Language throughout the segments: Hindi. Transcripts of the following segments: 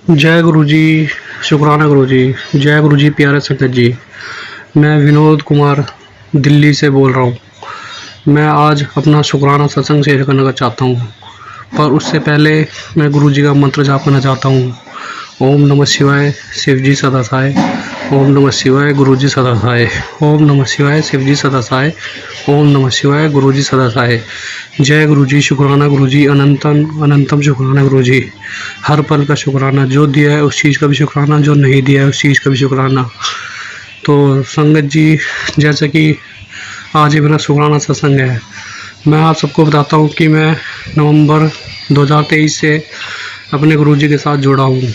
जय गुरु जी। शुक्राना गुरु जी। जय गुरु जी। प्यारे संगत जी, मैं विनोद कुमार दिल्ली से बोल रहा हूँ। मैं आज अपना शुक्राना सत्संग शेयर करना चाहता हूँ, पर उससे पहले मैं गुरु जी का मंत्र जाप करना चाहता हूँ। ओम नमः शिवाय, शिव जी सदा सहाय। ओम नमः शिवाय, गुरु जी सदा सहाय। ओम नमः शिवाय, शिव जी सदा सहाय। ओम नमः शिवाय, गुरु जी सदा सहाय। जय गुरु जी। शुक्राना गुरु जी। अनंतम अनंतम शुक्राना गुरु जी। हर पल का शुक्राना, जो दिया है उस चीज़ का भी शुक्राना, जो नहीं दिया है उस चीज़ का भी शुक्राना। तो संगत जी, जैसे कि आज ही मेरा शुक्राना सत्संग है, मैं आप सबको बताता हूँ कि मैं नवंबर 2023 से अपने गुरु जी के साथ जुड़ा हूँ।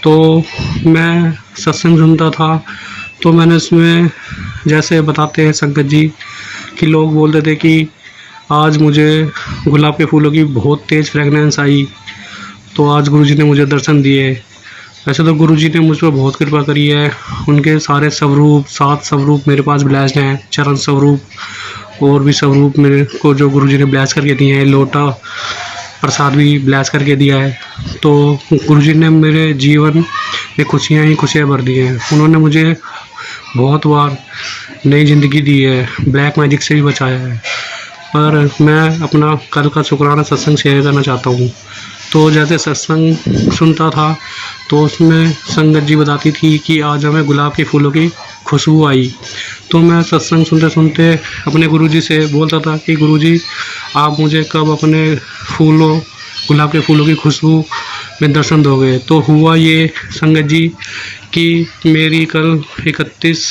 तो मैं सत्संग सुनता था, तो मैंने उसमें जैसे बताते हैं संगत जी कि लोग बोलते थे कि आज मुझे गुलाब के फूलों की बहुत तेज़ फ्रेगनेंस आई, तो आज गुरुजी ने मुझे दर्शन दिए। वैसे तो गुरुजी ने मुझ पर बहुत कृपा करी है। उनके सारे स्वरूप, 7 स्वरूप मेरे पास ब्लेस्ड हैं, चरण स्वरूप और भी स्वरूप मेरे को जो गुरुजी ने ब्लेस करके दिए हैं। लोटा प्रसाद भी ब्लेस करके दिया है। तो गुरुजी ने मेरे जीवन में खुशियाँ ही खुशियाँ भर दी हैं। उन्होंने मुझे बहुत बार नई ज़िंदगी दी है, ब्लैक मैजिक से भी बचाया है। पर मैं अपना कल का शुक्राना सत्संग शेयर करना चाहता हूँ। तो जैसे सत्संग सुनता था, तो उसमें संगत जी बताती थी कि आज हमें गुलाब के फूलों की खुशबू आई। तो मैं सत्संग सुनते सुनते अपने गुरुजी से बोलता था कि गुरुजी, आप मुझे कब अपने फूलों गुलाब के फूलों की खुशबू में दर्शन दोगे। तो हुआ ये संगत जी कि मेरी कल 31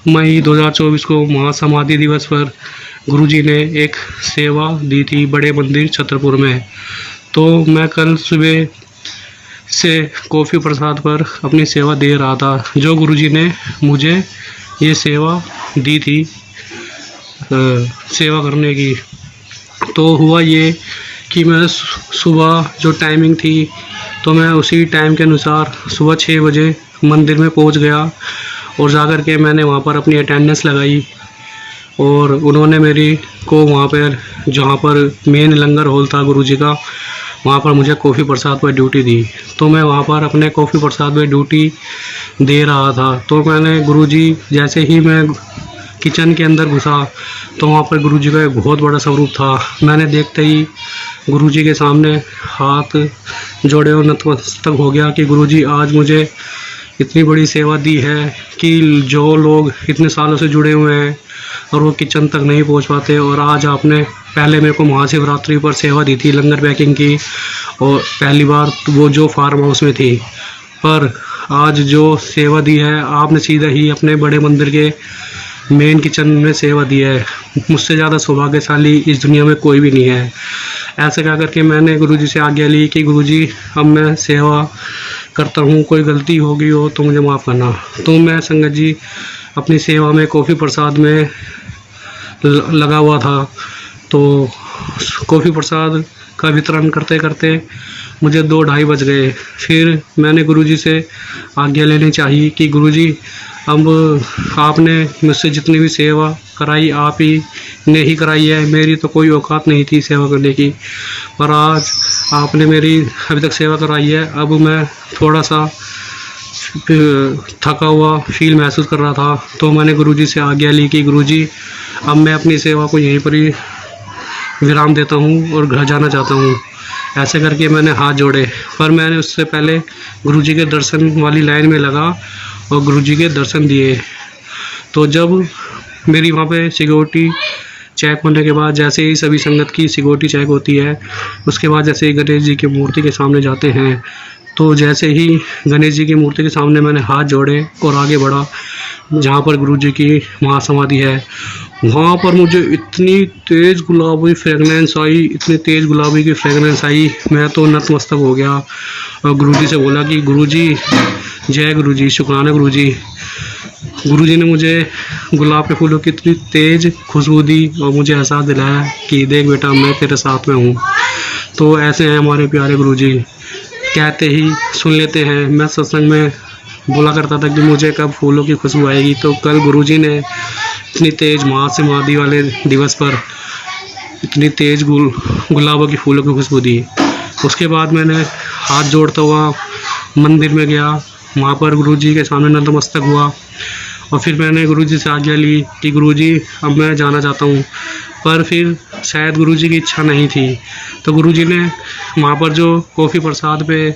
मई 2024 को महासमाधि दिवस पर गुरुजी ने एक सेवा दी थी बड़े मंदिर छतरपुर में। तो मैं कल सुबह से कॉफ़ी प्रसाद पर अपनी सेवा दे रहा था, जो गुरुजी ने मुझे ये सेवा दी थी सेवा करने की। तो हुआ ये कि मैं सुबह जो टाइमिंग थी, तो मैं उसी टाइम के अनुसार सुबह 6 बजे मंदिर में पहुंच गया और जाकर के मैंने वहाँ पर अपनी अटेंडेंस लगाई। और उन्होंने मेरी को वहाँ पर, जहाँ पर मेन लंगर हॉल था गुरुजी का, वहाँ पर मुझे कॉफ़ी प्रसाद पर ड्यूटी दी। तो मैं वहाँ पर अपने कॉफ़ी प्रसाद पर ड्यूटी दे रहा था। तो मैंने गुरुजी, जैसे ही मैं किचन के अंदर घुसा, तो वहाँ पर गुरुजी का एक बहुत बड़ा स्वरूप था। मैंने देखते ही गुरुजी के सामने हाथ जोड़े और नतमस्तक हो गया कि गुरुजी, आज मुझे इतनी बड़ी सेवा दी है कि जो लोग इतने सालों से जुड़े हुए हैं और वो किचन तक नहीं पहुंच पाते, और आज आपने पहले मेरे को महाशिवरात्रि पर सेवा दी थी लंगर पैकिंग की, और पहली बार वो जो फार्म हाउस में थी, पर आज जो सेवा दी है आपने सीधा ही अपने बड़े मंदिर के मेन किचन में सेवा दी है। मुझसे ज़्यादा सौभाग्यशाली इस दुनिया में कोई भी नहीं है। ऐसे कह करके मैंने गुरुजी से आज्ञा ली कि गुरुजी, अब मैं सेवा करता हूँ, कोई गलती होगी हो तो मुझे माफ़ करना। तो मैं संगत जी अपनी सेवा में कॉफ़ी प्रसाद में लगा हुआ था। तो कॉफ़ी प्रसाद का वितरण करते करते मुझे 2-2:30 बज गए। फिर मैंने गुरुजी से आज्ञा लेनी चाहिए कि गुरुजी, अब आपने मुझसे जितनी भी सेवा कराई आप ही ने ही कराई है, मेरी तो कोई औकात नहीं थी सेवा करने की, पर आज आपने मेरी अभी तक सेवा कराई है। अब मैं थोड़ा सा थका हुआ फील महसूस कर रहा था। तो मैंने गुरुजी से आज्ञा ली कि गुरुजी, अब मैं अपनी सेवा को यहीं पर ही विराम देता हूँ और घर जाना चाहता हूँ। ऐसे करके मैंने हाथ जोड़े, पर मैंने उससे पहले गुरुजी के दर्शन वाली लाइन में लगा और गुरुजी के दर्शन दिए। तो जब मेरी वहाँ पे सिक्योरिटी चेक होने के बाद, जैसे ही सभी संगत की सिक्योरिटी चेक होती है, उसके बाद जैसे ही गणेश जी की मूर्ति के सामने जाते हैं, तो जैसे ही गणेश जी की मूर्ति के सामने मैंने हाथ जोड़े और आगे बढ़ा जहाँ पर गुरुजी की महासमाधि है, वहाँ पर मुझे इतनी तेज़ गुलाबी फ्रेगनेंस आई, इतनी तेज़ गुलाबी की फ्रेगनेंस आई, मैं तो नतमस्तक हो गया और गुरुजी से बोला कि गुरुजी, जय गुरुजी, शुक्राना गुरुजी। गुरुजी ने मुझे गुलाब के फूलों की इतनी तेज़ खुशबू दी और मुझे एहसास दिलाया कि देख बेटा, मैं तेरे साथ में हूँ। तो ऐसे हैं हमारे प्यारे गुरुजी, कहते ही सुन लेते हैं। मैं सत्संग में बोला करता था कि मुझे कब फूलों की खुशबू आएगी, तो कल गुरुजी ने इतनी तेज़ महासमाधि वाले दिवस पर इतनी तेज़ गुलाबों की फूलों की खुशबू दी। उसके बाद मैंने हाथ जोड़ता हुआ मंदिर में गया, वहाँ पर गुरुजी के सामने नतमस्तक हुआ और फिर मैंने गुरुजी से आज्ञा ली कि गुरुजी अब मैं जाना चाहता हूँ। पर फिर शायद गुरुजी की इच्छा नहीं थी, तो गुरुजी ने वहाँ पर जो कॉफ़ी प्रसाद पे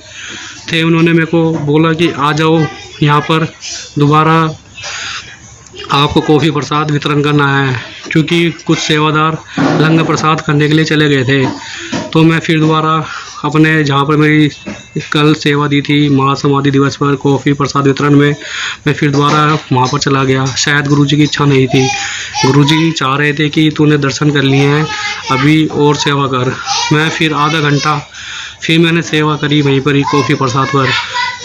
थे उन्होंने मेरे को बोला कि आ जाओ, यहाँ पर दोबारा आपको कॉफ़ी प्रसाद वितरण करना है, क्योंकि कुछ सेवादार लंगर प्रसाद करने के लिए चले गए थे। तो मैं फिर दोबारा अपने जहाँ पर मेरी कल सेवा दी थी महासमाधि दिवस पर कॉफ़ी प्रसाद वितरण में, मैं फिर दोबारा वहाँ पर चला गया। शायद गुरुजी की इच्छा नहीं थी, गुरुजी चाह रहे थे कि तूने दर्शन कर लिए हैं, अभी और सेवा कर। मैं फिर आधा घंटा फिर मैंने सेवा करी वहीं पर ही कॉफ़ी प्रसाद पर।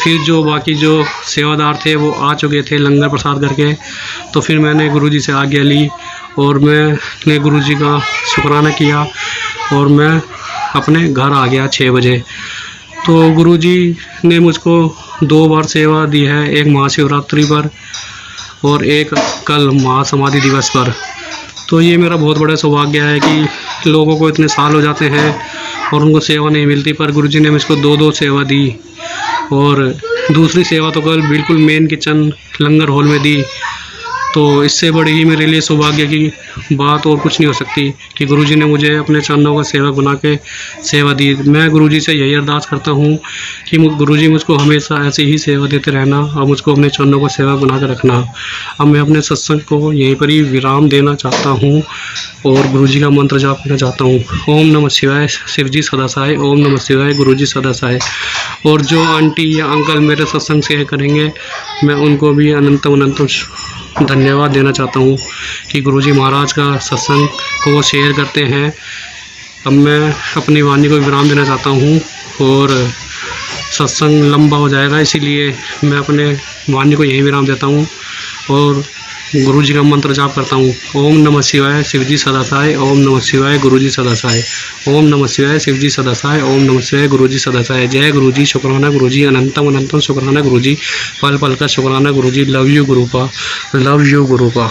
फिर जो बाकी जो सेवादार थे वो आ चुके थे लंगर प्रसाद करके, तो फिर मैंने गुरुजी से आज्ञा ली और मैंने गुरुजी का शुक्राना किया और मैं अपने घर आ गया 6 बजे। तो गुरुजी ने मुझको 2 बार सेवा दी है, एक महाशिवरात्रि पर और एक कल महासमाधि दिवस पर। तो ये मेरा बहुत बड़ा सौभाग्य है कि लोगों को इतने साल हो जाते हैं और उनको सेवा नहीं मिलती, पर गुरुजी ने मुझको 2-2 सेवा दी और दूसरी सेवा तो कल बिल्कुल मेन किचन लंगर हॉल में दी। तो इससे बड़ी ही मेरे लिए सौभाग्य की बात और कुछ नहीं हो सकती कि गुरुजी ने मुझे अपने चरणों का सेवक बना के सेवा दी। मैं गुरुजी से यही अरदास करता हूँ कि गुरुजी मुझको हमेशा ऐसे ही सेवा देते रहना और मुझको अपने चरणों का सेवक बना कर रखना। अब मैं अपने सत्संग को यहीं पर ही विराम देना चाहता हूँ और गुरुजी का मंत्र जाप करना चाहता हूँ। ओम नमः शिवाय, शिव जी सदा सहाय। ओम नमः शिवाय, गुरुजी सदा सहाय। और जो आंटी या अंकल मेरे सत्संग शेयर करेंगे, मैं उनको भी अनंत धन्यवाद देना चाहता हूँ कि गुरुजी महाराज का सत्संग को वो शेयर करते हैं। अब मैं अपनी वाणी को विराम देना चाहता हूँ और सत्संग लंबा हो जाएगा, इसीलिए मैं अपने वाणी को यहीं विराम देता हूँ और गुरुजी का मंत्र जाप करता हूँ। ओम नमः शिवाय, शिवजी सदा सहाय। ओम नमः शिवाय, गुरुजी सदा सहाय। ओम नमः शिवाय, शिवजी सदा सहाय। ओम नमः शिवाय, गुरुजी सदा सहाय। जय गुरुजी, शुक्राना गुरुजी, अनंतम शुक्राना गुरुजी, पल पल का शुक्राना Guruji. Love you Gurupa, love you गुरुपा।